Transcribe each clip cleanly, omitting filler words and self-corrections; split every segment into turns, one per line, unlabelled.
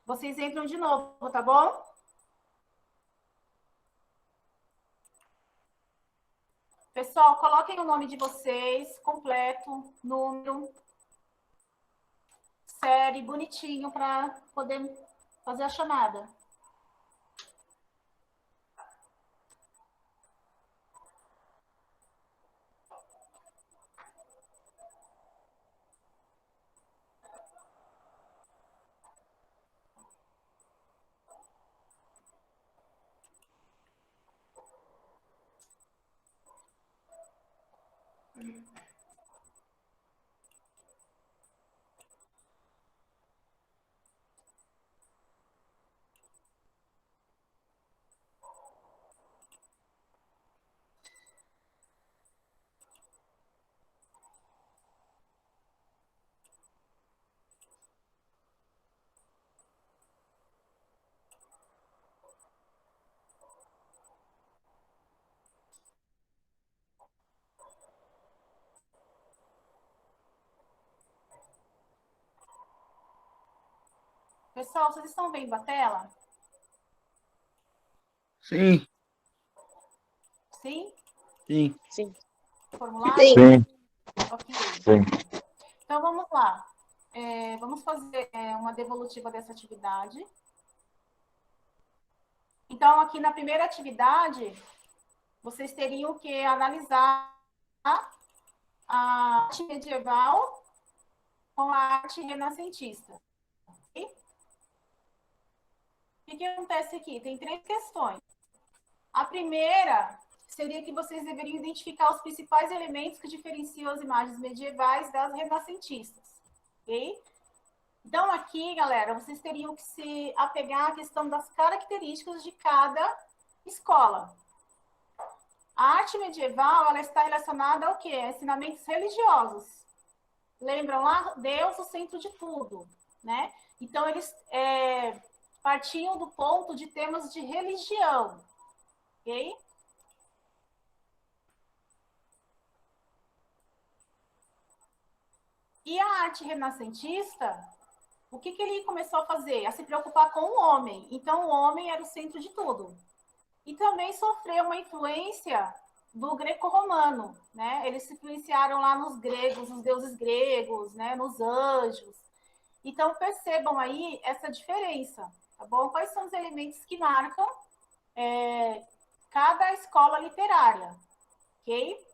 vocês entram de novo, tá bom? Pessoal, coloquem o nome de vocês, completo, número, série, bonitinho, para poder fazer a chamada. Pessoal, vocês estão vendo a tela?
Sim.
Sim?
Sim.
Sim.
Formulário?
Sim.
Ok.
Sim.
Então, vamos lá. Vamos fazer uma devolutiva dessa atividade. Então, aqui na primeira atividade, vocês teriam que analisar a arte medieval com a arte renascentista. Okay? O que acontece aqui? Tem 3 questões. A primeira seria que vocês deveriam identificar os principais elementos que diferenciam as imagens medievais das renascentistas. Ok? Então, aqui, galera, vocês teriam que se apegar à questão das características de cada escola. A arte medieval, ela está relacionada ao quê? A ensinamentos religiosos. Lembram lá? Deus, o centro de tudo, né? Então, eles partiam do ponto de temas de religião, ok? E a arte renascentista, o que ele começou a fazer? A se preocupar com o homem. Então, o homem era o centro de tudo. E também sofreu uma influência do greco-romano, né? Eles se influenciaram lá nos gregos, nos deuses gregos, né? Nos anjos. Então, percebam aí essa diferença, tá bom? Quais são os elementos que marcam cada escola literária, ok?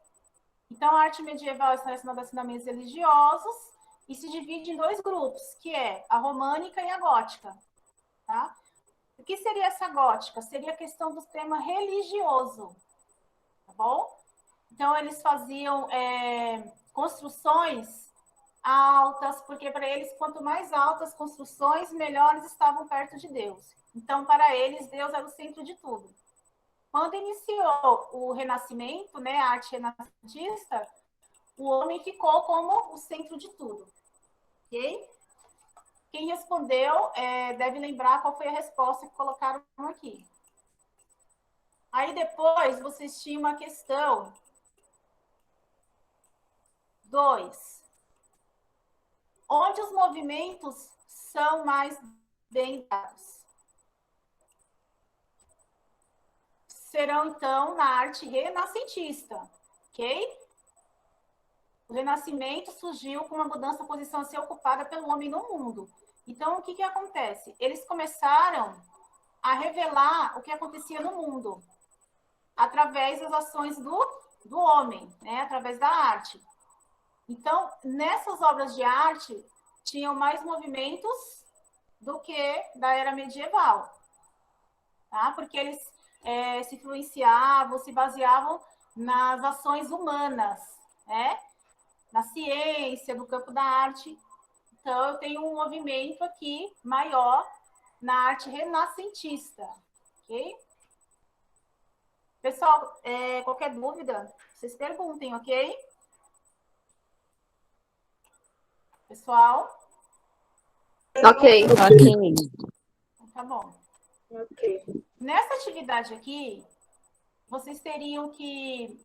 Então, a arte medieval está relacionada a ensinamentos religiosos e se divide em 2 grupos, que é a românica e a gótica, tá? O que seria essa gótica? Seria a questão do tema religioso, tá bom? Então, eles faziam construções altas, porque para eles, quanto mais altas as construções, melhores estavam perto de Deus. Então, para eles, Deus era o centro de tudo. Quando iniciou o Renascimento, né, a arte renascentista, o homem ficou como o centro de tudo. Ok? Quem respondeu deve lembrar qual foi a resposta que colocaram aqui. Aí depois vocês tinham uma questão 2. Onde os movimentos são mais bem dados? Serão, então, na arte renascentista, ok? O Renascimento surgiu com uma mudança da posição a ser ocupada pelo homem no mundo. Então, o que acontece? Eles começaram a revelar o que acontecia no mundo através das ações do homem, né? Através da arte. Então, nessas obras de arte, tinham mais movimentos do que da era medieval, tá? Porque eles se influenciavam, se baseavam nas ações humanas, né? Na ciência, no campo da arte. Então, eu tenho um movimento aqui maior na arte renascentista, ok? Pessoal, qualquer dúvida, vocês perguntem, ok? Pessoal?
Ok.
Tá bom.
Ok.
Nessa atividade aqui, vocês teriam que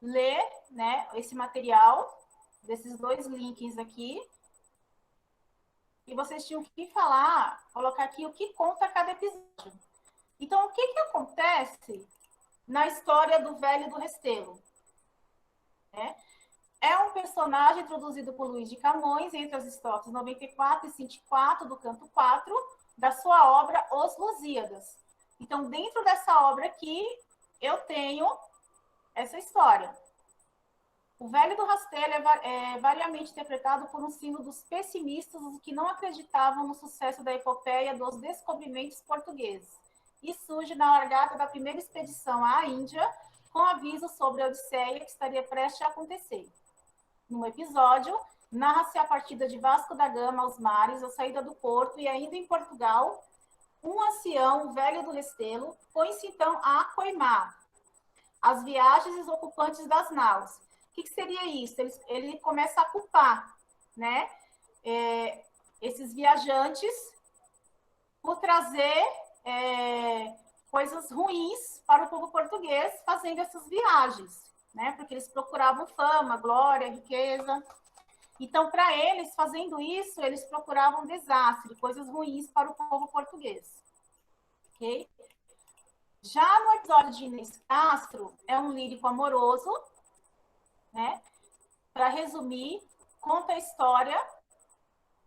ler, né, esse material, desses 2 links aqui, e vocês tinham que falar, colocar aqui o que conta cada episódio. Então, o que acontece na história do Velho do Restelo? É um personagem introduzido por Luís de Camões entre as estrofes 94 e 104 do canto 4 da sua obra Os Lusíadas. Então, dentro dessa obra aqui, eu tenho essa história. O Velho do Rastelo é variamente interpretado por um sino dos pessimistas, os que não acreditavam no sucesso da epopeia dos descobrimentos portugueses. E surge na largada da primeira expedição à Índia, com aviso sobre a Odisseia que estaria prestes a acontecer. No episódio, narra-se a partida de Vasco da Gama aos mares, a saída do porto e ainda em Portugal, um ancião, o Velho do Restelo, põe-se então a coimar as viagens e os ocupantes das naus. O que seria isso? Ele começa a culpar, né, esses viajantes por trazer coisas ruins para o povo português fazendo essas viagens, né, porque eles procuravam fama, glória, riqueza. Então, para eles, fazendo isso, eles procuravam desastre, coisas ruins para o povo português. Ok? Já no episódio de Inês Castro, é um lírico amoroso, né? Para resumir, conta a história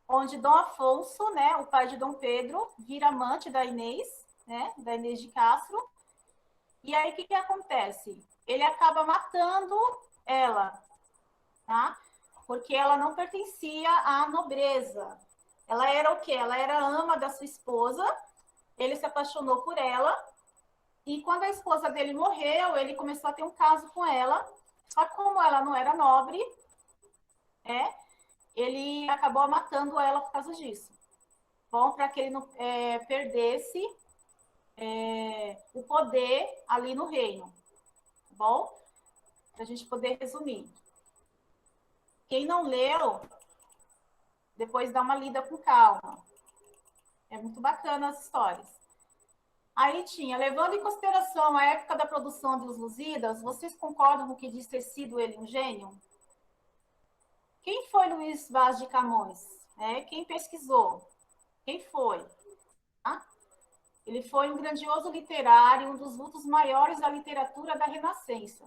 onde Dom Afonso, né, o pai de Dom Pedro, vira amante da Inês, né, da Inês de Castro. E aí, o que acontece? Ele acaba matando ela, tá? Porque ela não pertencia à nobreza. Ela era o quê? Ela era ama da sua esposa, ele se apaixonou por ela, e quando a esposa dele morreu, ele começou a ter um caso com ela, só que como ela não era nobre, ele acabou matando ela por causa disso. Bom, para que ele não perdesse o poder ali no reino. Bom, para a gente poder resumir. Quem não leu, depois dá uma lida com calma. É muito bacana as histórias. Aí tinha, levando em consideração a época da produção dos Lusíadas, vocês concordam com o que diz ter sido ele um gênio? Quem foi Luís Vaz de Camões? Quem pesquisou? Quem foi? Ele foi um grandioso literário, um dos vultos maiores da literatura da Renascença.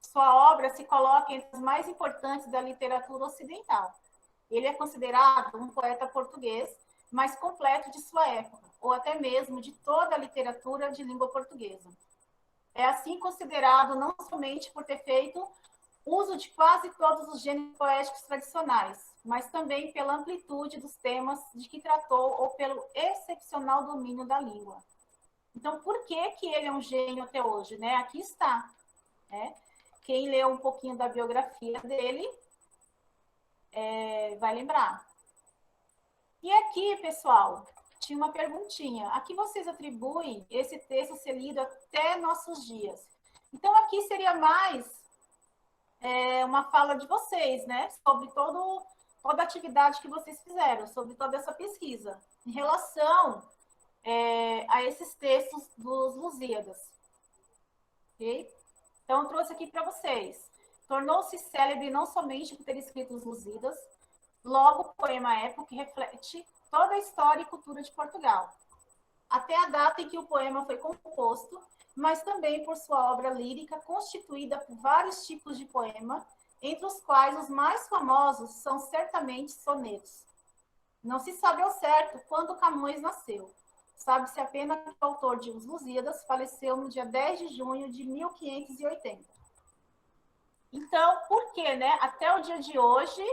Sua obra se coloca entre as mais importantes da literatura ocidental. Ele é considerado um poeta português mais completo de sua época, ou até mesmo de toda a literatura de língua portuguesa. É assim considerado não somente por ter feito uso de quase todos os gêneros poéticos tradicionais, mas também pela amplitude dos temas de que tratou ou pelo excepcional domínio da língua. Então, por que ele é um gênio até hoje? Né? Aqui está. Quem leu um pouquinho da biografia dele vai lembrar. E aqui, pessoal, tinha uma perguntinha. A que vocês atribuem esse texto ser lido até nossos dias? Então, aqui seria mais uma fala de vocês, né? Sobre toda a atividade que vocês fizeram, sobre toda essa pesquisa, em relação a esses textos dos Lusíadas. Ok? Então, eu trouxe aqui para vocês. Tornou-se célebre não somente por ter escrito os Lusíadas, logo o poema épico que reflete toda a história e cultura de Portugal, até a data em que o poema foi composto, mas também por sua obra lírica, constituída por vários tipos de poema, entre os quais os mais famosos são certamente sonetos. Não se sabe ao certo quando Camões nasceu. Sabe-se apenas que o autor de Os Lusíadas faleceu no dia 10 de junho de 1580. Então, por que, né? Até o dia de hoje,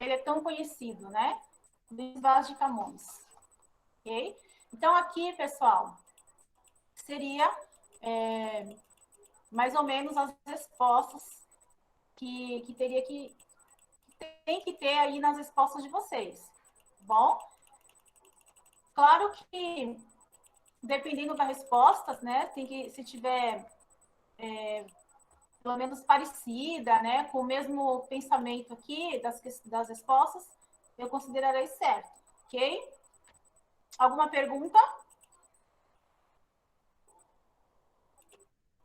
ele é tão conhecido, né? Luís Vaz de Camões. Ok? Então, aqui, pessoal, seria mais ou menos as respostas que tem que ter aí nas respostas de vocês. Bom, claro que dependendo das respostas, né, tem que, se tiver pelo menos parecida, né, com o mesmo pensamento aqui das respostas, eu considerarei certo, ok? Alguma pergunta?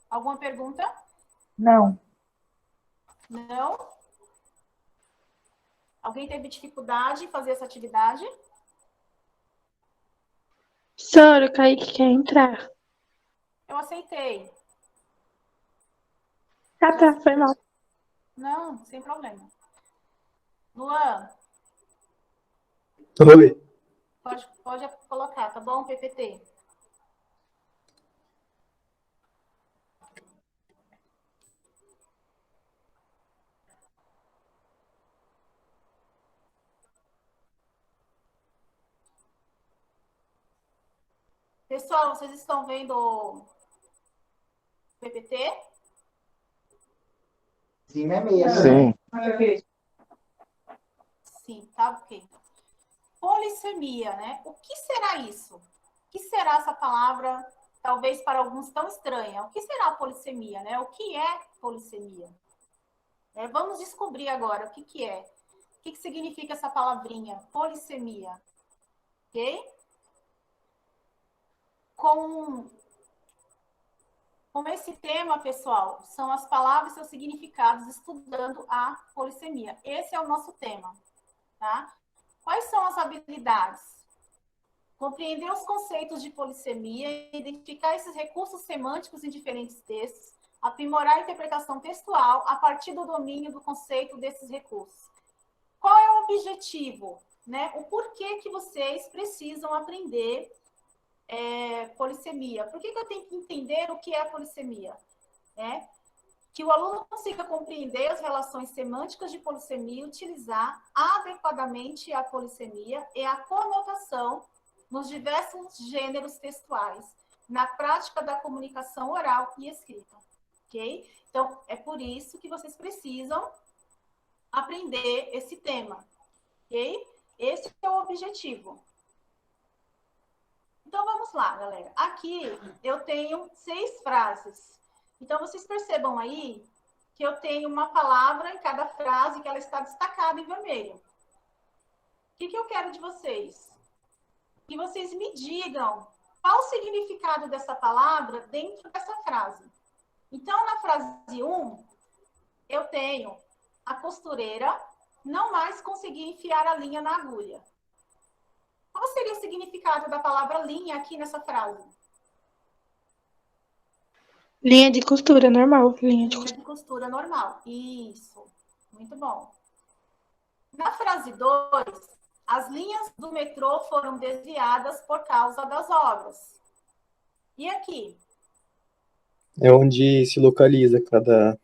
Alguma pergunta?
Não.
Não? Alguém teve dificuldade em fazer essa atividade?
Senhora, o Kaique quer entrar.
Eu aceitei.
Tá, foi mal.
Não, sem problema. Luan,
Oi.
pode colocar, tá bom, PPT? Pessoal, vocês estão vendo o PPT?
Sim, é mesmo. Sim.
Sim, tá ok. Polissemia, né? O que será isso? O que será essa palavra, talvez para alguns tão estranha? O que será a polissemia, né? O que é polissemia? Vamos descobrir agora o que é. O que significa essa palavrinha, polissemia? Ok? Com esse tema, pessoal, são as palavras e seus significados estudando a polissemia. Esse é o nosso tema, tá? Quais são as habilidades? Compreender os conceitos de polissemia, identificar esses recursos semânticos em diferentes textos, aprimorar a interpretação textual a partir do domínio do conceito desses recursos. Qual é o objetivo? Né? O porquê que vocês precisam aprender polissemia? Por que eu tenho que entender o que é a polissemia? Né? Que o aluno consiga compreender as relações semânticas de polissemia e utilizar adequadamente a polissemia e a conotação nos diversos gêneros textuais, na prática da comunicação oral e escrita. Ok? Então, é por isso que vocês precisam aprender esse tema. Ok? Esse é o objetivo. Então, vamos lá, galera. Aqui eu tenho 6 frases. Então, vocês percebam aí que eu tenho uma palavra em cada frase que ela está destacada em vermelho. O que eu quero de vocês? Que vocês me digam qual o significado dessa palavra dentro dessa frase. Então, na frase 1, eu tenho a costureira não mais conseguir enfiar a linha na agulha. Qual seria o significado da palavra linha aqui nessa frase?
Linha de costura, normal. Linha
de costura normal. Isso. Muito bom. Na frase 2, as linhas do metrô foram desviadas por causa das obras. E aqui?
É onde se localiza cada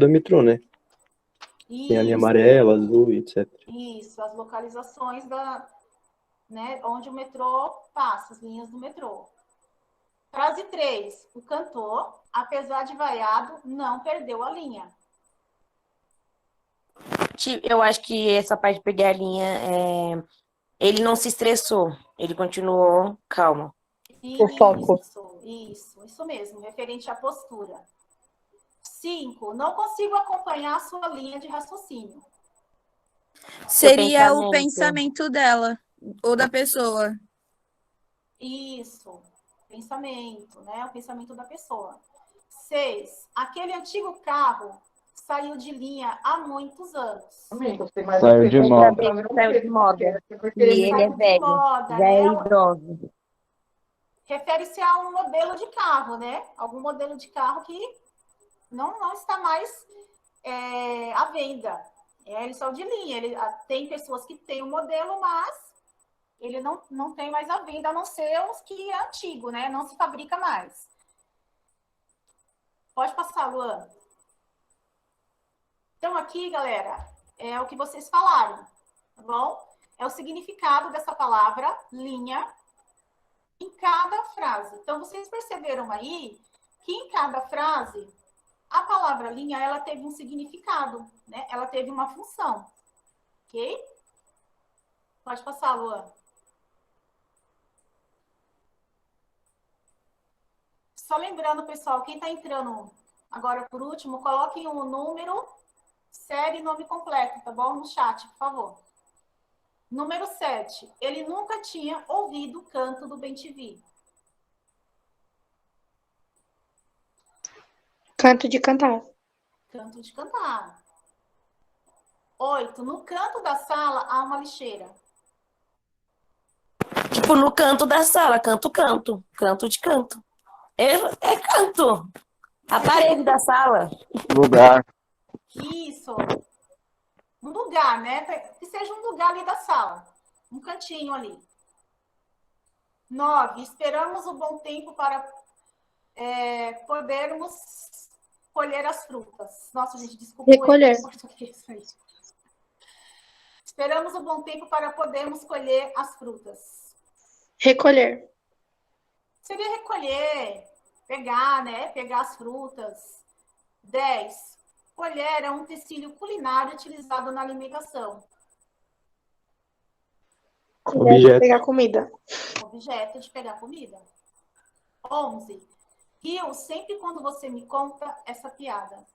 metrô, né?
Isso,
tem a linha amarela, azul, etc.
Isso, as localizações né, onde o metrô passa, as linhas do metrô. Frase 3, o cantor, apesar de vaiado, não perdeu a linha.
Eu acho que essa parte de perder a linha, ele não se estressou, ele continuou calmo.
O foco.
Isso mesmo, referente à postura. 5, não consigo acompanhar a sua linha de raciocínio.
Seria o pensamento dela, ou da pessoa.
Isso, pensamento, né? O pensamento da pessoa. 6, aquele antigo carro saiu de linha há muitos anos.
Saiu de moda.
Saiu de moda. E ele é velho,
moda,
já é
né?
idoso.
Refere-se a um modelo de carro, né? Algum modelo de carro que não está mais à venda. Ele saiu de linha. Tem pessoas que têm o modelo, mas ele não tem mais à venda, a não ser os que é antigo, né? Não se fabrica mais. Pode passar, Luan. Então, aqui, galera, é o que vocês falaram, tá bom? É o significado dessa palavra, linha, em cada frase. Então, vocês perceberam aí que em cada frase, a palavra linha, ela teve um significado, né? Ela teve uma função, ok? Pode passar, Luan. Só lembrando, pessoal, quem está entrando agora por último, coloquem o número, série e nome completo, tá bom? No chat, por favor. Número 7. Ele nunca tinha ouvido o canto do bem-te-vi.
Canto de cantar.
Canto de cantar. 8. No canto da sala há uma lixeira.
Tipo, no canto da sala, canto, canto. Canto de canto. É canto. A parede da sala.
Lugar.
Isso. Um lugar, né? Que seja um lugar ali da sala. Um cantinho ali. 9. Esperamos o bom tempo para podermos colher as frutas. Nossa, gente, desculpa
Recolher.
o português aí. Esperamos o bom tempo para podermos colher as frutas.
Recolher.
Seria recolher, pegar, né? Pegar as frutas. 10. Colher é um utensílio culinário utilizado na alimentação.
Objeto.
Pegar comida.
Objeto de pegar comida. 11. Rio sempre quando você me conta essa piada.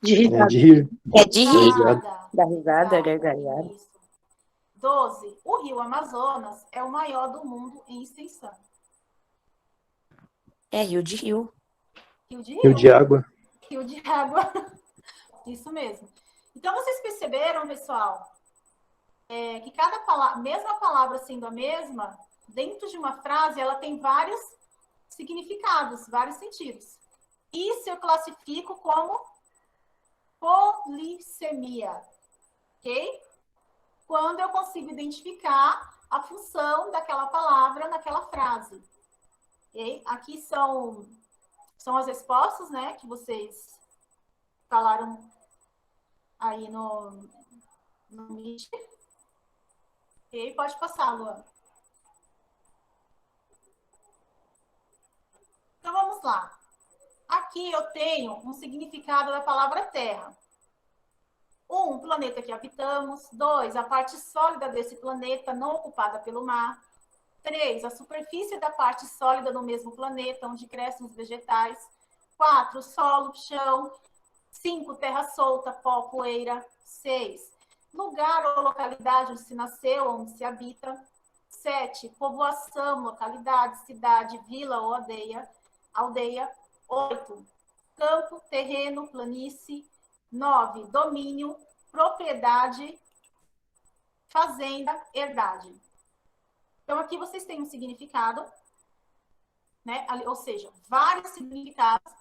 De
É
risada.
de rir.
É de rir.
Risada.
Da risada,
Risada,
gargalhada.
isso. 12. O rio Amazonas é o maior do mundo em extensão.
É rio de rio.
Rio de
Rio de água.
Rio de água. Isso mesmo. Então, vocês perceberam, pessoal, que cada palavra, mesmo a palavra sendo a mesma, dentro de uma frase, ela tem vários significados, vários sentidos. Isso eu classifico como polissemia, ok? Quando eu consigo identificar a função daquela palavra naquela frase. Okay? Aqui são as respostas, né, que vocês falaram aí no Meet. Ok? Pode passar, Luana. Então, vamos lá. Aqui eu tenho um significado da palavra Terra. 1, o planeta que habitamos. 2, a parte sólida desse planeta não ocupada pelo mar. 3, a superfície da parte sólida do mesmo planeta, onde crescem os vegetais. 4, solo, chão. 5, terra solta, pó, poeira. 6, lugar ou localidade onde se nasceu, onde se habita. 7, povoação, localidade, cidade, vila ou aldeia. 8, campo, terreno, planície. 9, domínio, propriedade, fazenda, herdade. Então, aqui vocês têm um significado, né? Ou seja, vários significados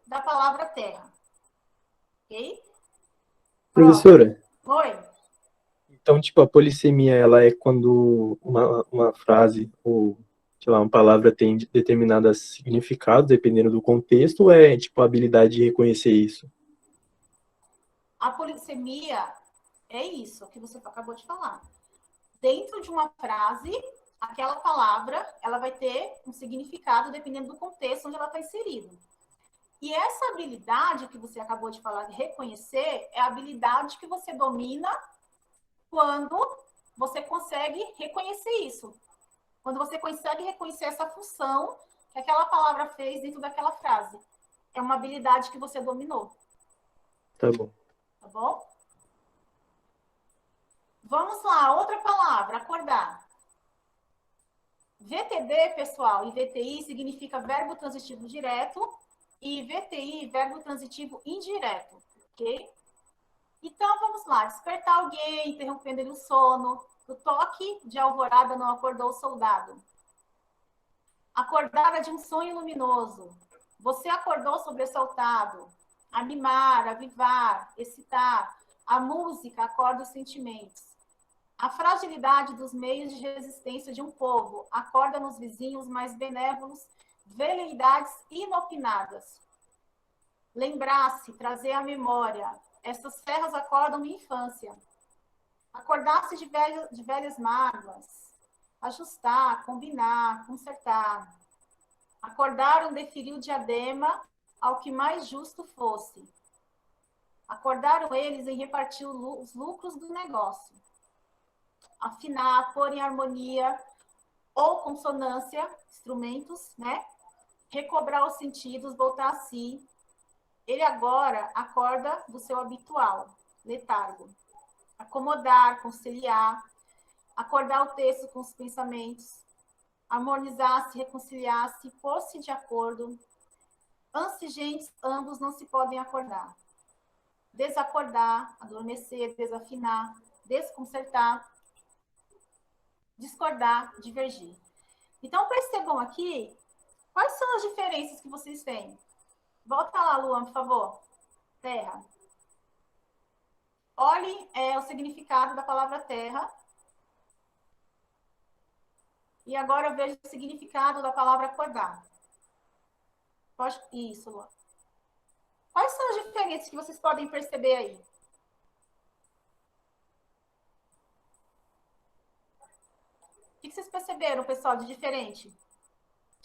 da palavra terra. Ok?
Professora,
Oi?
então, tipo, a polissemia, ela é quando uma frase ou, sei lá, uma palavra tem determinados significados, dependendo do contexto, ou é, tipo, a habilidade de reconhecer isso?
A polissemia é isso que você acabou de falar. Dentro de uma frase, aquela palavra, ela vai ter um significado dependendo do contexto onde ela está inserida. E essa habilidade que você acabou de falar, de reconhecer, é a habilidade que você domina quando você consegue reconhecer isso. Quando você consegue reconhecer essa função que aquela palavra fez dentro daquela frase. É uma habilidade que você dominou.
Tá bom.
Tá bom? Vamos lá, outra palavra, acordar. VTD, pessoal, e VTI significa verbo transitivo direto e VTI, verbo transitivo indireto, ok? Então, vamos lá. Despertar alguém, interrompendo-lhe o sono. O toque de alvorada não acordou o soldado. Acordara de um sonho luminoso. Você acordou sobressaltado. Animar, avivar, excitar. A música acorda os sentimentos. A fragilidade dos meios de resistência de um povo acorda nos vizinhos mais benévolos veleidades inopinadas. Lembrar-se, trazer à memória. Essas ferras acordam minha infância. Acordar-se de velhas mágoas. Ajustar, combinar, consertar. Acordaram deferir o diadema ao que mais justo fosse. Acordaram eles em repartir os lucros do negócio. Afinar, pôr em harmonia ou consonância, instrumentos, né? Recobrar os sentidos, voltar a si. Ele agora acorda do seu habitual, letargo. Acomodar, conciliar, acordar o texto com os pensamentos, harmonizar-se, reconciliar-se, pôr-se de acordo. Ansigentes, ambos não se podem acordar. desacordar, adormecer, desafinar, desconcertar, discordar, divergir. Então, percebam aqui quais são as diferenças que vocês têm. Volta lá, Luan, por favor. Terra. Olhe o significado da palavra terra. E agora eu vejo o significado da palavra acordar. Isso, Luan. Quais são as diferenças que vocês podem perceber aí? O que vocês perceberam, pessoal, de diferente?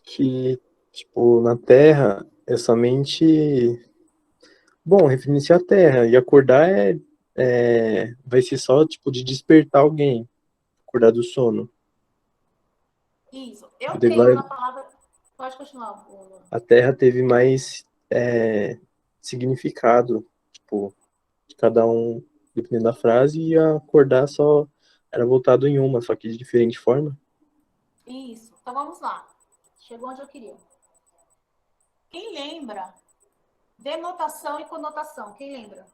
Que, tipo, na Terra é somente... Bom, referenciar a Terra. E acordar vai ser só, tipo, de despertar alguém. Acordar do sono.
Isso. Eu
Daí
tenho na palavra... Pode continuar, Luan.
A Terra teve mais significado, tipo, de cada um, dependendo da frase, e acordar só era voltado em uma, só que de diferente forma.
Isso. Então vamos lá. Chegou onde eu queria. Quem lembra? Denotação e conotação. Quem lembra?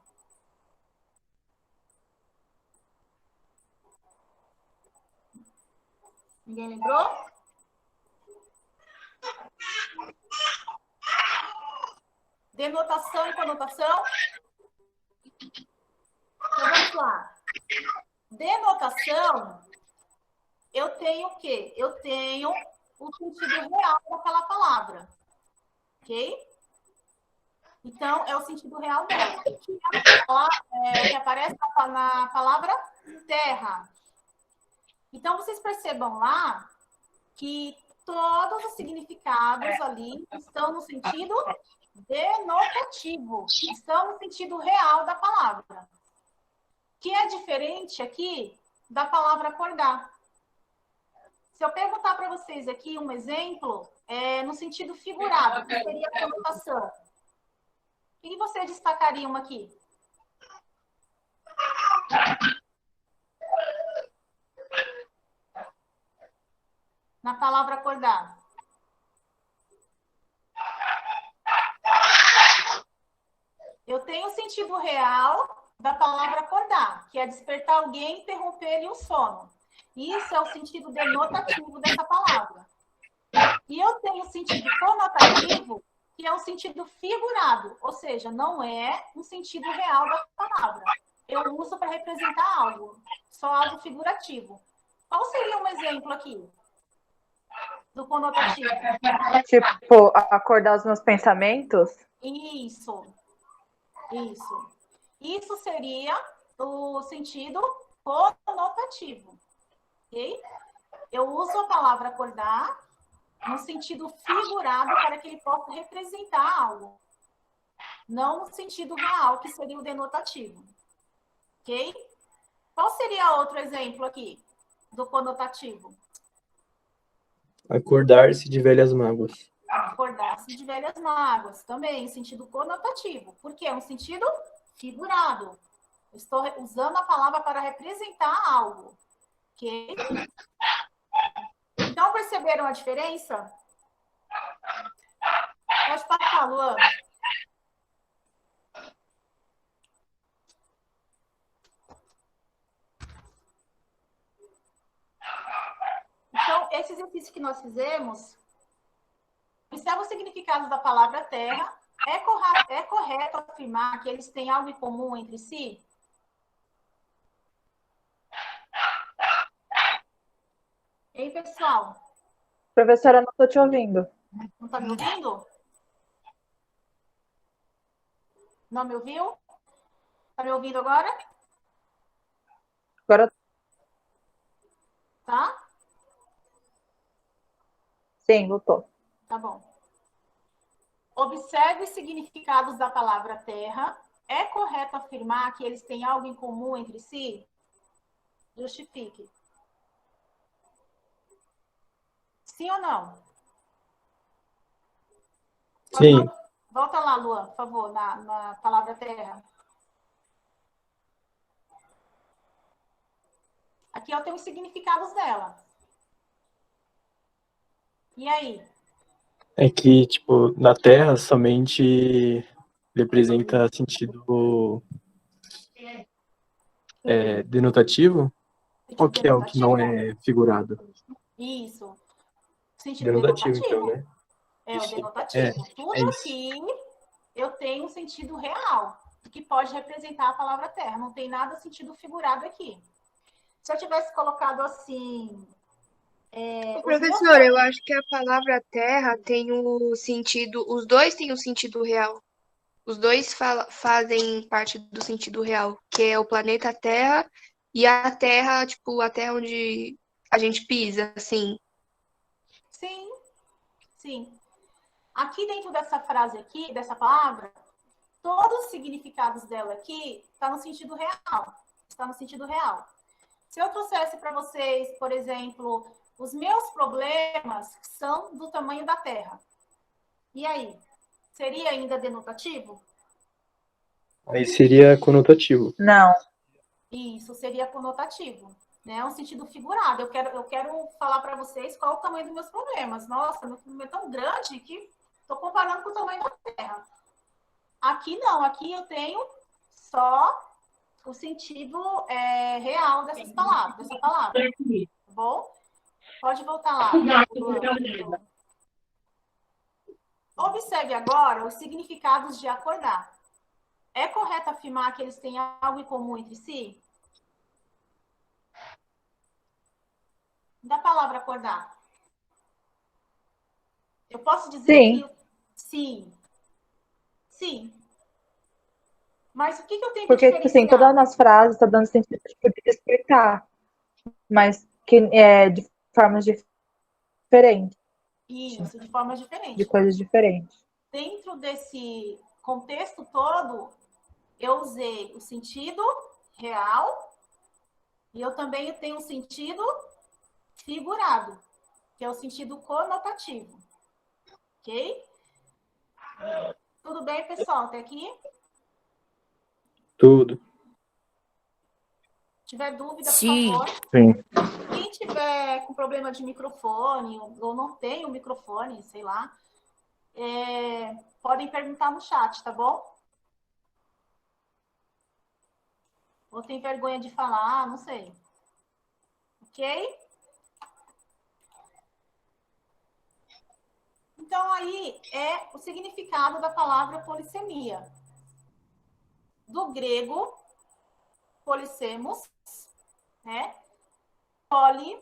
Ninguém lembrou? Denotação e conotação? Então vamos lá. Denotação, eu tenho o quê? Eu tenho o sentido real daquela palavra. Ok? Então, é o sentido real dela. Que aparece na palavra terra. Então, vocês percebam lá que todos os significados ali estão no sentido denotativo. Estão no sentido real da palavra. Que é diferente aqui da palavra acordar. Se eu perguntar para vocês aqui um exemplo, no sentido figurado, que seria a conotação, o que vocês destacariam aqui? Na palavra acordar. Eu tenho o sentido real da palavra acordar, que é despertar alguém e interromper-lhe o sono. Isso é o sentido denotativo dessa palavra. E eu tenho o sentido conotativo, que é um sentido figurado, ou seja, não é um sentido real da palavra. Eu uso para representar algo, só algo figurativo. Qual seria um exemplo aqui do conotativo?
Tipo, acordar os meus pensamentos?
Isso. Isso. Isso seria o sentido conotativo. Ok? Eu uso a palavra acordar no sentido figurado para que ele possa representar algo. Não no sentido real, que seria o denotativo. Ok? Qual seria outro exemplo aqui do conotativo?
Acordar-se de velhas mágoas.
Acordar-se de velhas mágoas. Também, em sentido conotativo. Porque é um sentido figurado. Eu estou usando a palavra para representar algo. Ok? Então, perceberam a diferença? Pode passar, Luan. Então, esse exercício que nós fizemos, observa o significado da palavra terra. É correto afirmar que eles têm algo em comum entre si? Ei, pessoal?
Professora, não estou te ouvindo.
Não está me ouvindo? Não me ouviu? Está me ouvindo agora?
Agora,
Tá?
sim, voltou.
Tá bom. Observe os significados da palavra terra. É correto afirmar que eles têm algo em comum entre si? Justifique. Sim ou não?
Sim.
Volta lá, Luan, por favor, na palavra terra. Aqui eu tenho os significados dela. E aí?
É que, tipo, na Terra somente representa sentido Denotativo? Qual
Sentido
que é o que não
denotativo?
é figurado?
Isso. Sentido
Denotativo, então,
denotativo.
né?
É o
Ixi,
denotativo.
é
Tudo
isso.
aqui eu tenho um sentido real, que pode representar a palavra terra. Não tem nada sentido figurado aqui. Se eu tivesse colocado assim, os meus
Professora, eu acho que a palavra terra tem o sentido, os dois têm o sentido real. Os dois fazem parte do sentido real, que é o planeta Terra e a Terra, tipo, a Terra onde a gente pisa, assim.
sim, sim. Aqui dentro dessa frase aqui, dessa palavra, todos os significados dela aqui está no sentido real. Está no sentido real. Se eu trouxesse para vocês, por exemplo, os meus problemas são do tamanho da Terra. E aí? Seria ainda denotativo?
Aí seria conotativo.
Não.
Isso seria conotativo, né? Um sentido figurado. Eu quero falar para vocês qual é o tamanho dos meus problemas. Nossa, meu problema é tão grande que estou comparando com o tamanho da Terra. Aqui não, aqui eu tenho só o sentido real dessa palavra. Tá bom? Pode voltar lá. Observe agora os significados de acordar. É correto afirmar que eles têm algo em comum entre si? Da palavra acordar. Eu posso dizer
Sim.
que sim. Sim. Mas o que eu tenho que
Porque, tipo assim,
diferenciar?
todas as frases estão dando sentido tipo, de explicar, mas que é de formas diferentes,
Isso, de forma
de
diferente.
coisas diferentes.
Dentro desse contexto todo, eu usei o sentido real e eu também tenho um sentido figurado, que é o sentido conotativo. Ok? Tudo bem, pessoal? Até aqui?
Tudo.
Se tiver dúvida, por
Sim.
favor.
Sim.
Quem tiver com problema de microfone ou não tem o microfone, sei lá, podem perguntar no chat, tá bom? Ou tem vergonha de falar, não sei. Ok? Então, aí é o significado da palavra polissemia. Do grego, polissemos, né? Poli,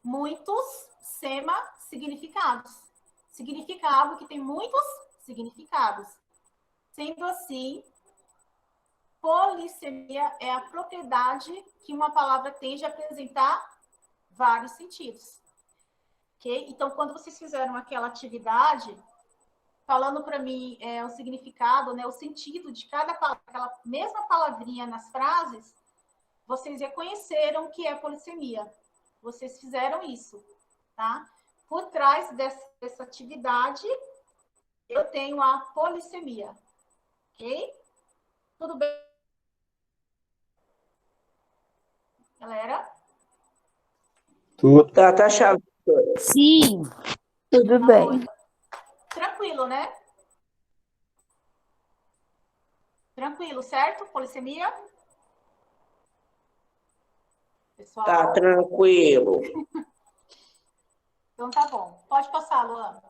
muitos, sema, significados. Significado que tem muitos significados. Sendo assim, polissemia é a propriedade que uma palavra tem de apresentar vários sentidos. Ok? Então, quando vocês fizeram aquela atividade, falando para mim o significado, né, o sentido de cada palavra, aquela mesma palavrinha nas frases, vocês reconheceram que é polissemia. Vocês fizeram isso, tá? Por trás dessa atividade, eu tenho a polissemia. Ok? Tudo bem, galera?
Tudo.
Tá chave.
Sim.
Tudo
Tá
bem.
bom. Tranquilo, né? Tranquilo, certo? Polissemia? Pessoal?
Tá tranquilo.
Então tá bom. Pode passar, Luana.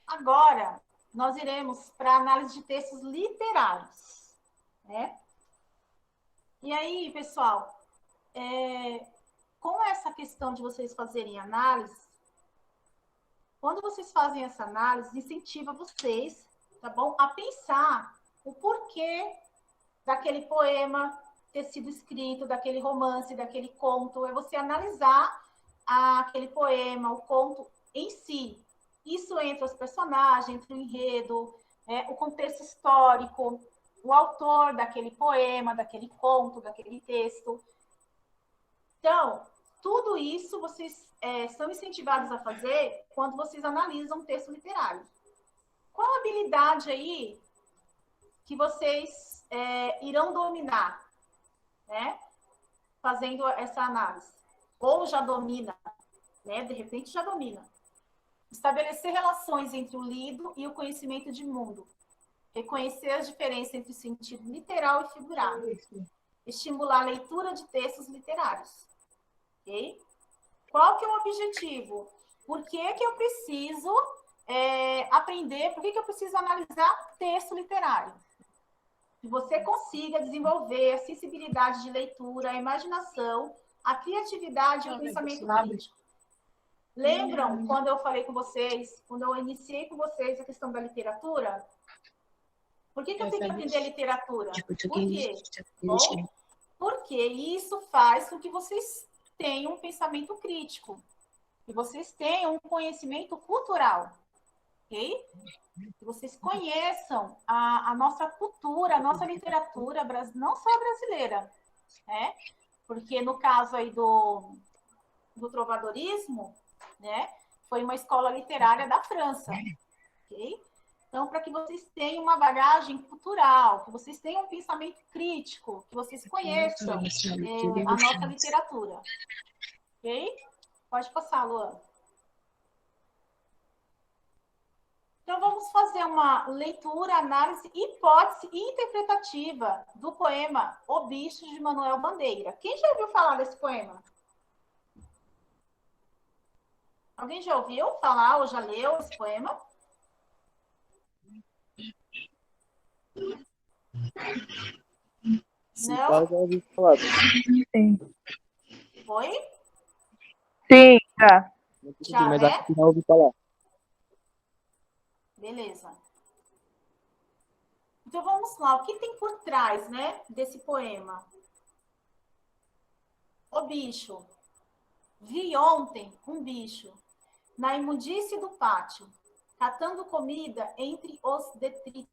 Agora, nós iremos para a análise de textos literários, né? E aí, pessoal, com essa questão de vocês fazerem análise, quando vocês fazem essa análise, incentiva vocês, tá bom? A pensar o porquê daquele poema ter sido escrito, daquele romance, daquele conto. É você analisar aquele poema, o conto em si. Isso entre os personagens, entre o enredo, o contexto histórico, o autor daquele poema, daquele conto, daquele texto. Então, tudo isso vocês são incentivados a fazer quando vocês analisam um texto literário. Qual a habilidade aí que vocês irão dominar, né? Fazendo essa análise? Ou já domina, né? De repente já domina. Estabelecer relações entre o lido e o conhecimento de mundo. reconhecer as diferenças entre o sentido literal e figurado, estimular a leitura de textos literários. Ok? Qual que é o objetivo? Por que eu preciso aprender, por que eu preciso analisar texto literário? Que você consiga desenvolver a sensibilidade de leitura, a imaginação, a criatividade e o pensamento crítico. Lembram quando eu falei com vocês, quando eu iniciei com vocês a questão da literatura? Por que eu tenho que aprender literatura? Por quê? Bom, porque isso faz com que vocês tenham um pensamento crítico, que vocês tenham um conhecimento cultural, ok? Que vocês conheçam a nossa cultura, a nossa literatura, não só brasileira, né? Porque no caso aí do trovadorismo, né, foi uma escola literária da França, ok? Então, para que vocês tenham uma bagagem cultural, que vocês tenham um pensamento crítico, que vocês conheçam a nossa literatura, ok? Pode passar, Luan. Então, vamos fazer uma leitura, análise, hipótese e interpretativa do poema O Bicho, de Manuel Bandeira. Quem já ouviu falar desse poema? Alguém já ouviu falar ou já leu esse poema? Não?
Eu já ouvi falar.
Sim.
Foi?
Sim, já.
Já,
Mas
né?
acho que não ouvi falar.
Beleza. Então, vamos lá. O que tem por trás, né, desse poema? O bicho. Vi ontem um bicho na imundície do pátio, catando comida entre os detritos.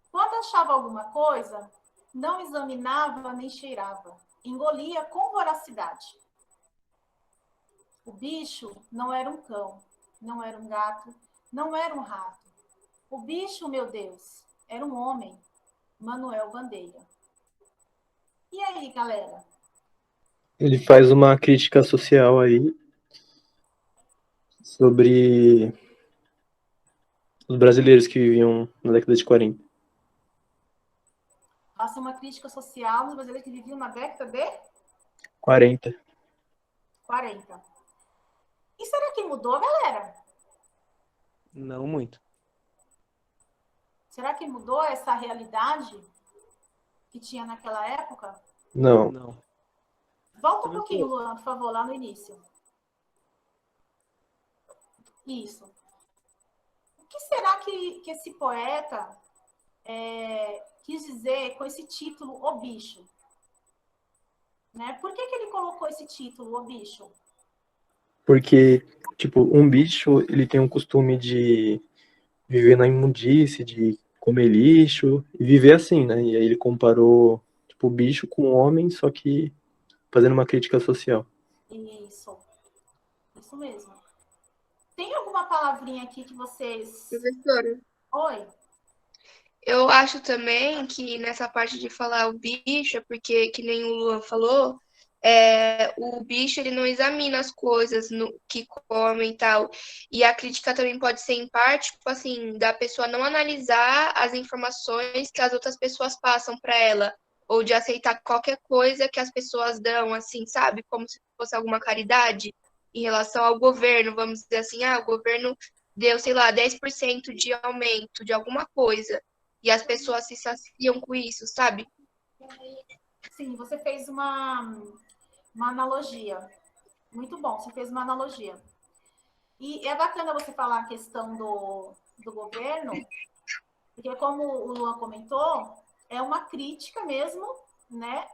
Quando achava alguma coisa, não examinava nem cheirava. Engolia com voracidade. O bicho não era um cão, não era um gato, não era um rato. O bicho, meu Deus, era um homem, Manuel Bandeira. E aí, galera?
Ele faz uma crítica social aí sobre os brasileiros que viviam na década de 40.
Faça uma crítica social nos brasileiros que viviam na década de
40.
40. E será que mudou, galera?
Não muito.
Será que mudou essa realidade que tinha naquela época?
Não.
Não.
Volta um pouquinho, Luan, por favor, lá no início. Isso. O que será que esse poeta quis dizer com esse título, O Bicho? Né? Por que ele colocou esse título, O Bicho?
Porque, tipo, um bicho, ele tem um costume de viver na imundície, de comer lixo e viver assim, né? E aí ele comparou, tipo, o bicho com o homem, só que fazendo uma crítica social.
Isso mesmo. Tem alguma palavrinha aqui que vocês...
Professora,
Oi?
eu acho também que nessa parte de falar o bicho, é porque, que nem o Luan falou, o bicho ele não examina as coisas que come e tal. E a crítica também pode ser em parte, tipo assim, da pessoa não analisar as informações que as outras pessoas passam para ela, ou de aceitar qualquer coisa que as pessoas dão, assim, sabe? Como se fosse alguma caridade em relação ao governo, vamos dizer assim, o governo deu, sei lá, 10% de aumento de alguma coisa, e as pessoas se saciam com isso, sabe?
Sim, você fez uma analogia. Muito bom, você fez uma analogia. E é bacana você falar a questão do governo, porque como o Luan comentou, é uma crítica mesmo, né,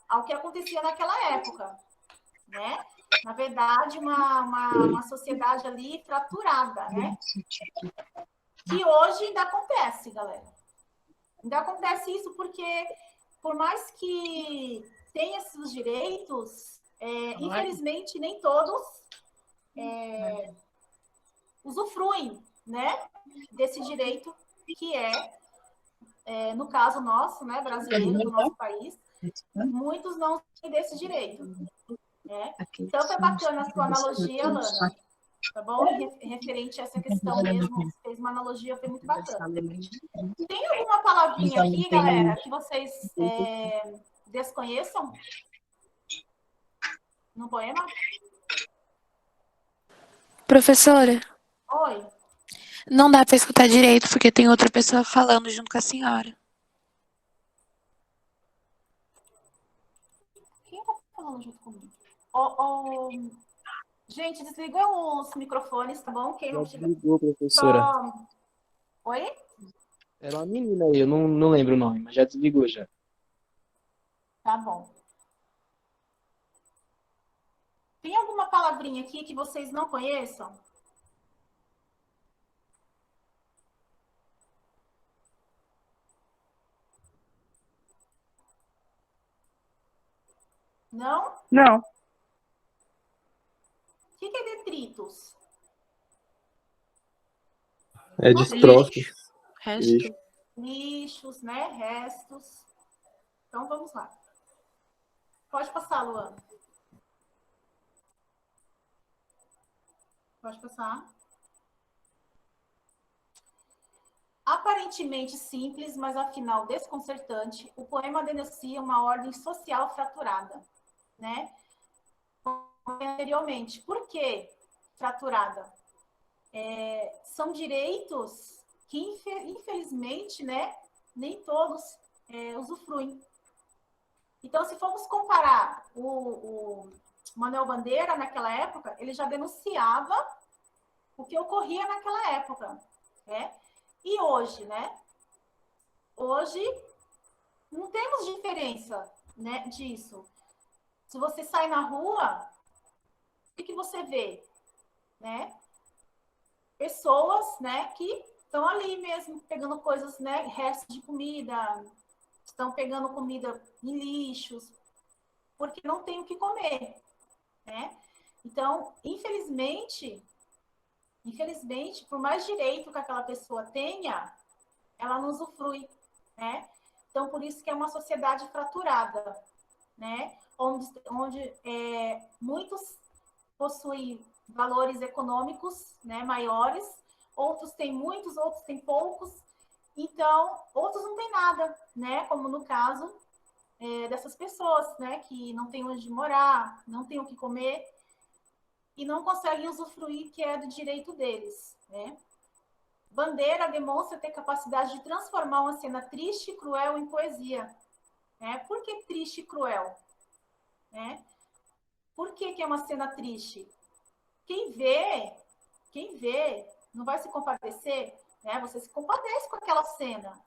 ao que acontecia naquela época, né? Na verdade, uma sociedade ali fraturada, né? Que hoje ainda acontece, galera. Ainda acontece isso porque, por mais que tenha esses direitos, infelizmente, nem todos usufruem, né, desse direito que no caso nosso, né, brasileiro, do nosso país, muitos não têm desse direito. Né? Então, foi bacana a sua analogia, Lana. tá bom? E referente a essa questão mesmo, fez uma analogia, foi muito bacana. Tem alguma palavrinha aqui, galera, que vocês desconheçam no poema?
Professora,
Oi.
não dá pra escutar direito porque tem outra pessoa falando junto com a senhora.
Quem tá falando junto comigo? Gente, desligam os microfones, tá bom? Quem
Já
não tiver.
desligou, professora.
Oi?
Era uma menina aí, eu não lembro o nome, mas já desligou já.
Tá bom. Tem alguma palavrinha aqui que vocês não conheçam? Não?
Não.
O que é detritos?
É destroços.
Resto.
Lixo.
Lixos, né? Restos. Então, vamos lá. Pode passar, Luana. Pode passar. Aparentemente simples, mas afinal desconcertante, o poema denuncia uma ordem social fraturada, né? Anteriormente. Por que fraturada? São direitos que, infelizmente, né, nem todos usufruem. Então, se formos comparar o Manuel Bandeira, naquela época, ele já denunciava o que ocorria naquela época, né? E hoje, né? Hoje, não temos diferença, né, disso. Se você sai na rua, o que você vê? Né? Pessoas, né, que estão ali mesmo, pegando coisas, né, restos de comida, estão pegando comida em lixos, porque não tem o que comer, né? Então, infelizmente, por mais direito que aquela pessoa tenha, ela não usufrui, né? Então, por isso que é uma sociedade fraturada, né? Onde muitos possuem valores econômicos, né, maiores, outros têm muitos, outros têm poucos, então, outros não têm nada, né? Como no caso dessas pessoas, né? Que não têm onde morar, não têm o que comer e não conseguem usufruir que é do direito deles, né? Bandeira demonstra ter capacidade de transformar uma cena triste e cruel em poesia, né? Por que triste e cruel? Né? Por que é uma cena triste? Quem vê, não vai se compadecer, né? Você se compadece com aquela cena,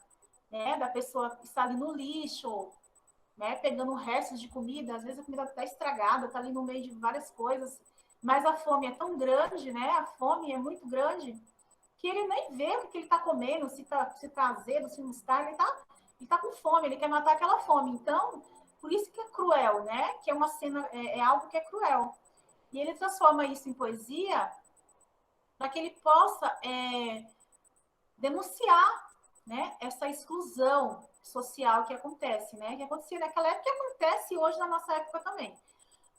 né? Da pessoa que está ali no lixo, né? Pegando restos de comida, às vezes a comida está estragada, está ali no meio de várias coisas, mas a fome é tão grande, né? A fome é muito grande que ele nem vê o que ele está comendo, se tá azedo, se não está, ele está com fome, ele quer matar aquela fome. Então, por isso que é cruel, né? Que é uma cena, é algo que é cruel. E ele transforma isso em poesia para que ele possa denunciar, né, essa exclusão social que acontece, né? Que acontecia naquela época e acontece hoje na nossa época também.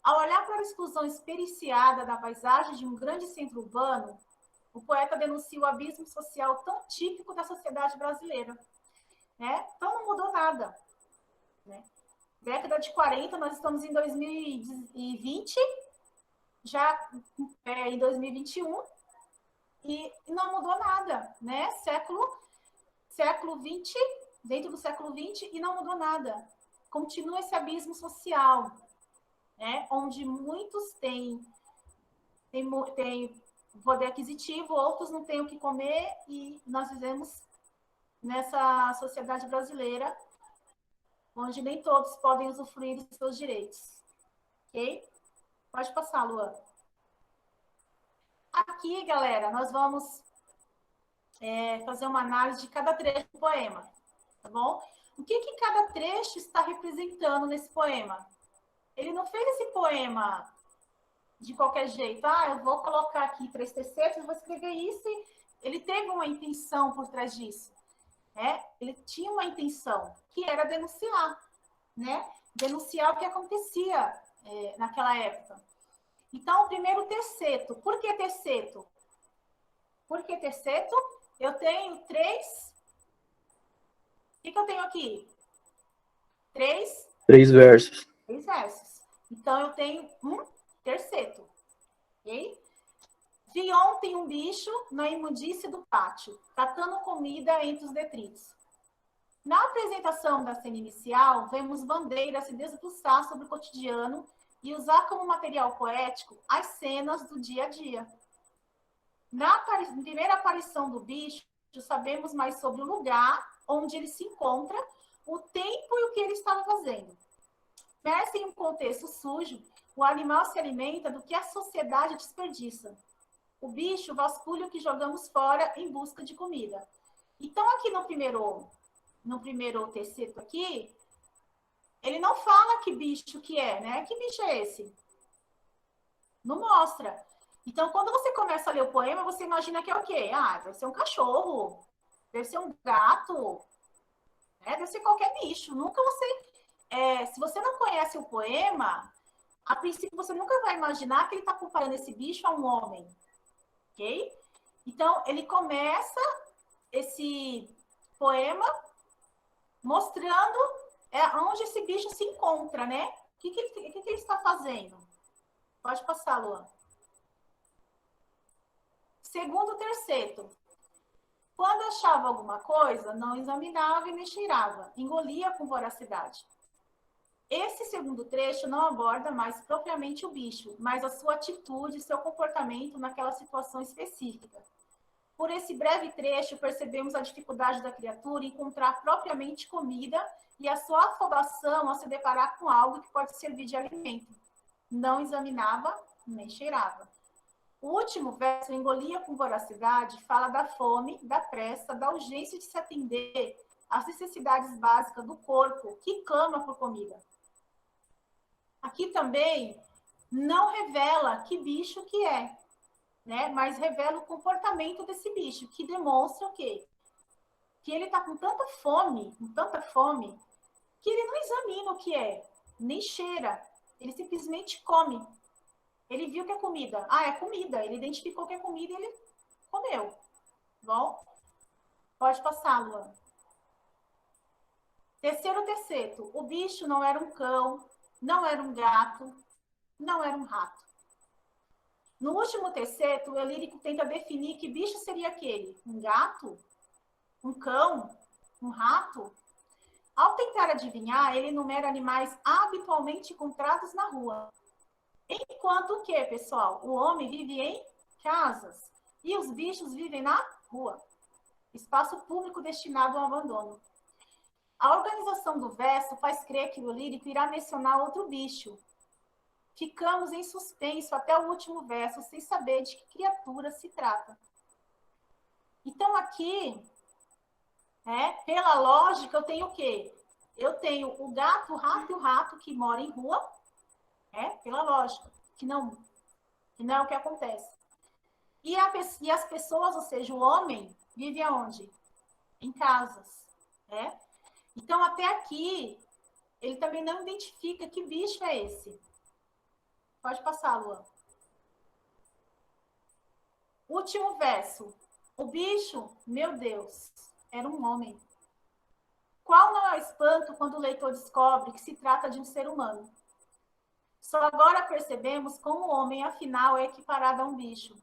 Ao olhar para a exclusão experienciada da paisagem de um grande centro urbano, o poeta denuncia o abismo social tão típico da sociedade brasileira, né? Então não mudou nada, né? Década de 40, nós estamos em 2020, já em 2021, e não mudou nada, né? Século 20, dentro do século 20, e não mudou nada. Continua esse abismo social, né? Onde muitos têm poder aquisitivo, outros não têm o que comer, e nós vivemos nessa sociedade brasileira onde nem todos podem usufruir dos seus direitos. Ok? Pode passar, Luan. Aqui, galera, nós vamos fazer uma análise de cada trecho do poema, tá bom? O que cada trecho está representando nesse poema? Ele não fez esse poema de qualquer jeito. Eu vou colocar aqui 3 terceiros, vou escrever isso. E ele teve uma intenção por trás disso, né? Ele tinha uma intenção, que era denunciar, né? Denunciar o que acontecia naquela época. Então, o primeiro terceto. Por que terceto? Por que terceto? Eu tenho 3. O que eu tenho aqui? 3
versos.
versos. Então, eu tenho um terceto. Ok? Vi ontem um bicho na imundície do pátio, catando comida entre os detritos. Na apresentação da cena inicial, vemos Bandeira se debruçar sobre o cotidiano e usar como material poético as cenas do dia a dia. Na primeira aparição do bicho, sabemos mais sobre o lugar onde ele se encontra, o tempo e o que ele estava fazendo. Imerso em um contexto sujo, o animal se alimenta do que a sociedade desperdiça. O bicho vasculha o que jogamos fora em busca de comida. Então, aqui no primeiro terceto aqui, ele não fala que bicho que é, né? Que bicho é esse? Não mostra. Então, quando você começa a ler o poema, você imagina que é o quê? Ah, deve ser um cachorro, deve ser um gato, né? Deve ser qualquer bicho. Nunca você... se você não conhece o poema, a princípio você nunca vai imaginar que ele está comparando esse bicho a um homem. Ok? Então, ele começa esse poema mostrando onde esse bicho se encontra, né? O que ele está fazendo? Pode passar, Luan. Segundo terceto. Quando achava alguma coisa, não examinava e nem cheirava, engolia com voracidade. Esse segundo trecho não aborda mais propriamente o bicho, mas a sua atitude, seu comportamento naquela situação específica. Por esse breve trecho, percebemos a dificuldade da criatura em encontrar propriamente comida e a sua afobação ao se deparar com algo que pode servir de alimento. Não examinava nem cheirava. O último verso, engolia com voracidade, fala da fome, da pressa, da urgência de se atender às necessidades básicas do corpo, que clama por comida. Aqui também não revela que bicho que é, né? Mas revela o comportamento desse bicho, que demonstra o quê? Que ele está com tanta fome, que ele não examina o que é, nem cheira, ele simplesmente come. Ele viu que é comida. Ah, é comida. Ele identificou que é comida e ele comeu. Bom? Pode passar, Luan. Terceiro terceto. O bicho não era um cão, não era um gato, não era um rato. No último terceto, o lírico tenta definir que bicho seria aquele. Um gato? Um cão? Um rato? Ao tentar adivinhar, ele enumera animais habitualmente encontrados na rua. Enquanto o que, pessoal? O homem vive em casas e os bichos vivem na rua. Espaço público destinado ao abandono. A organização do verso faz crer que o lírico irá mencionar outro bicho. Ficamos em suspenso até o último verso, sem saber de que criatura se trata. Então, aqui, pela lógica, eu tenho o quê? Eu tenho o gato, o rato e o rato que mora em rua, pela lógica, que não é o que acontece. E as pessoas, ou seja, o homem, vive aonde? Em casas. Então, até aqui, ele também não identifica que bicho é esse. Pode passar, Luan. Último verso. O bicho, meu Deus, era um homem. Qual não é o espanto quando o leitor descobre que se trata de um ser humano? Só agora percebemos como o homem, afinal, é equiparado a um bicho,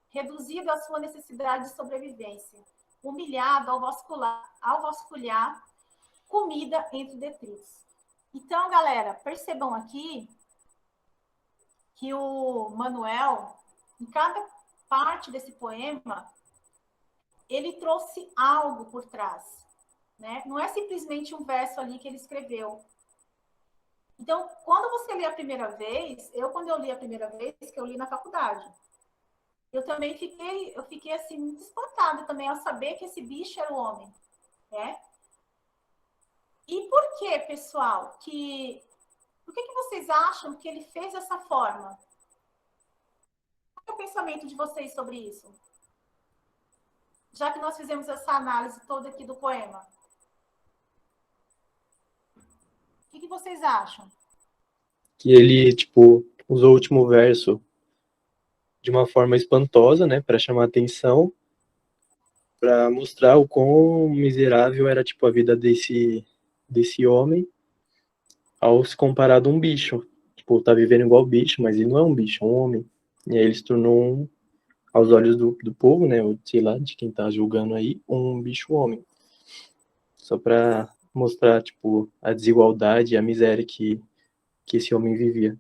reduzido à sua necessidade de sobrevivência, humilhado ao vasculhar comida entre detritos. Então, galera, percebam aqui que o Manuel, em cada parte desse poema, ele trouxe algo por trás, né? Não é simplesmente um verso ali que ele escreveu. Então, quando você lê a primeira vez, quando eu li a primeira vez, que eu li na faculdade, eu também fiquei assim, muito espantada também ao saber que esse bicho era o homem, né? E por que, pessoal, por que vocês acham que ele fez dessa forma? Qual é o pensamento de vocês sobre isso? Já que nós fizemos essa análise toda aqui do poema. O que vocês acham?
Que ele, tipo, usou o último verso de uma forma espantosa, né, para chamar atenção, para mostrar o quão miserável era, tipo, a vida desse homem ao se comparar a um bicho. Tipo, tá vivendo igual bicho, mas ele não é um bicho, é um homem. E aí ele se tornou, aos olhos do povo, né, ou sei lá, de quem tá julgando aí, um bicho-homem. Só para mostrar, tipo, a desigualdade e a miséria que esse homem vivia.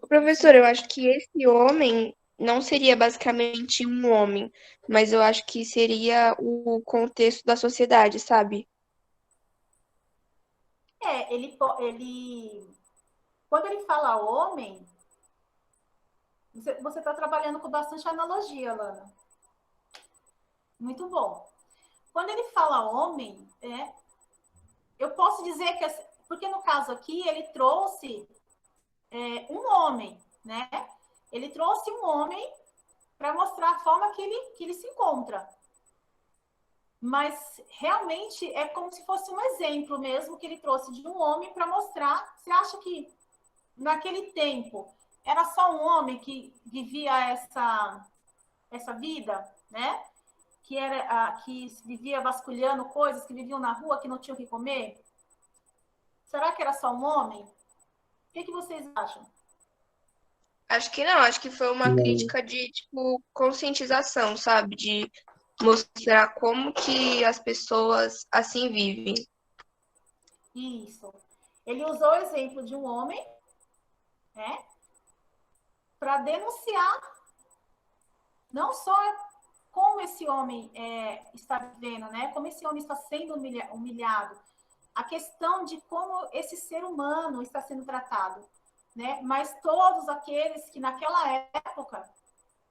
Professor, eu acho que esse homem não seria basicamente um homem, mas eu acho que seria o contexto da sociedade, sabe?
Quando ele fala homem, você está trabalhando com bastante analogia, Lana. Muito bom. Quando ele fala homem, eu posso dizer que, porque no caso aqui, ele trouxe um homem, né? Ele trouxe um homem para mostrar a forma que ele se encontra. Mas realmente é como se fosse um exemplo mesmo que ele trouxe de um homem para mostrar. Você acha que naquele tempo era só um homem que vivia essa vida, né? Que vivia vasculhando coisas, que viviam na rua, que não tinham o que comer? Será que era só um homem? O que vocês acham?
Acho que não, acho que foi uma crítica de, tipo, conscientização, sabe? De mostrar como que as pessoas assim vivem.
Isso. Ele usou o exemplo de um homem, né? Para denunciar não só como esse homem está vivendo, né? Como esse homem está sendo humilhado, a questão de como esse ser humano está sendo tratado, né? Mas todos aqueles que naquela época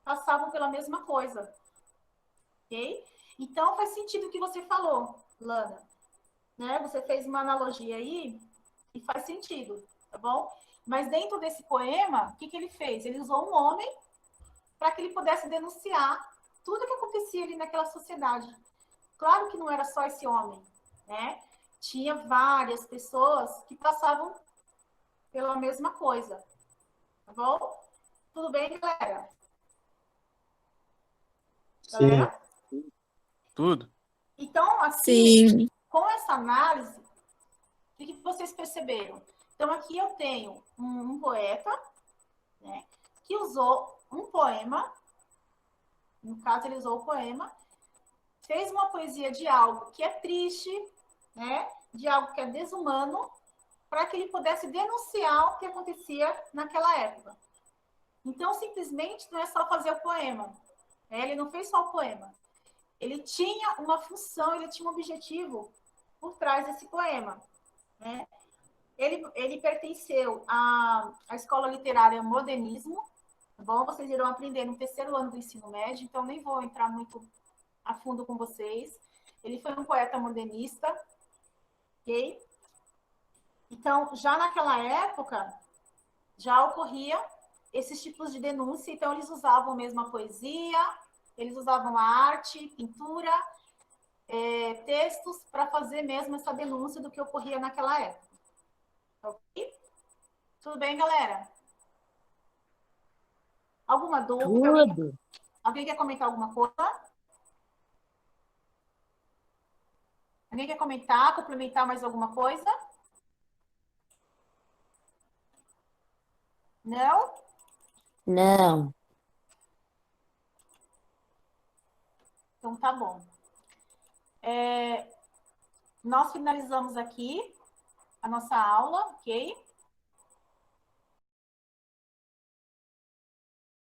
passavam pela mesma coisa, ok? Então faz sentido o que você falou, Lana, né? Você fez uma analogia aí e faz sentido, tá bom? Mas dentro desse poema, o que ele fez? Ele usou um homem para que ele pudesse denunciar tudo o que acontecia ali naquela sociedade. Claro que não era só esse homem, né? Tinha várias pessoas que passavam pela mesma coisa, tá bom? Tudo bem, galera?
Sim.
Galera?
Tudo.
Então, aqui,
Sim.
com essa análise, o que vocês perceberam? Então, aqui eu tenho um poeta, né, que usou um poema, no caso, ele usou o poema, fez uma poesia de algo que é triste, né, de algo que é desumano, para que ele pudesse denunciar o que acontecia naquela época. Então, simplesmente, não é só fazer o poema. Ele não fez só o poema. Ele tinha uma função, ele tinha um objetivo por trás desse poema, né? Ele pertenceu à escola literária Modernismo, tá bom? Vocês irão aprender no terceiro ano do ensino médio, então nem vou entrar muito a fundo com vocês. Ele foi um poeta modernista, ok? Então, já naquela época, já ocorria esses tipos de denúncia, então eles usavam mesmo a poesia, eles usavam a arte, pintura, textos para fazer mesmo essa denúncia do que ocorria naquela época. Ok? Tudo bem, galera? Alguma dúvida? Alguém quer comentar alguma coisa? Alguém quer comentar, complementar mais alguma coisa? Não?
Não.
Então tá bom. Nós finalizamos aqui a nossa aula, ok?